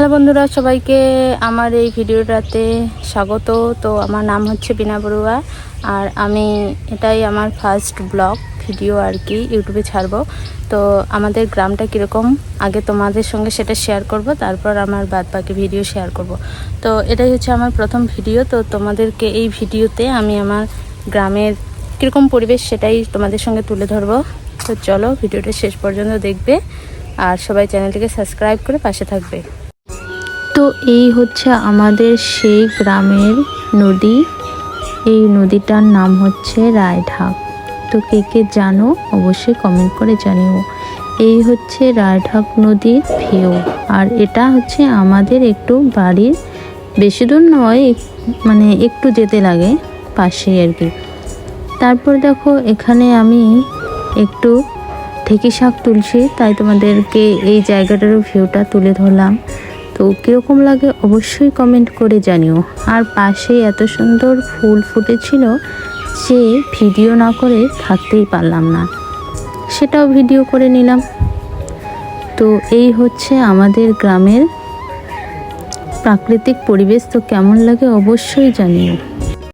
Hello বন্ধুরা, সবাইকে আমার এই ভিডিওটাতে স্বাগত। তো আমার নাম হচ্ছে বিনা বড়ুয়া, আর আমি এটাই আমার ফার্স্ট ব্লগ ভিডিও আর কি ইউটিউবে ছাড়বো। তো আমাদের গ্রামটা কীরকম আগে তোমাদের সঙ্গে সেটা শেয়ার করব, তারপর আমার বাদ বাকি ভিডিও শেয়ার করব। তো এটাই হচ্ছে আমার প্রথম ভিডিও। তো তোমাদেরকে এই ভিডিওতে আমি আমার গ্রামের কীরকম পরিবেশ সেটাই তোমাদের সঙ্গে তুলে ধরবো। তো চলো ভিডিওটা শেষ পর্যন্ত দেখবে, আর সবাই চ্যানেলটিকে সাবস্ক্রাইব করে পাশে থাকবে। তো এই হচ্ছে আমাদের সেই গ্রামের নদী। এই নদীটার নাম হচ্ছে রায়ঢাক। তো কে কে জানো অবশ্যই কমেন্ট করে জানিও। এই হচ্ছে রায়ঢাক নদীর ভিউ, আর এটা হচ্ছে আমাদের একটু বাড়ির বেশি দূর নয়, মানে একটু যেতে লাগে পাশেই আর কি। তারপর দেখো এখানে আমি একটু ঢেঁকি শাক তুলছি, তাই তোমাদেরকে এই জায়গাটারও ভিউটা তুলে ধরলাম। তো কীরকম লাগে অবশ্যই কমেন্ট করে জানিও। আর পাশেই এত সুন্দর ফুল ফুটেছিল যে ভিডিও না করে থাকতেই পারলাম না, সেটাও ভিডিও করে নিলাম। তো এই হচ্ছে আমাদের গ্রামের প্রাকৃতিক পরিবেশ। তো কেমন লাগে অবশ্যই জানিও।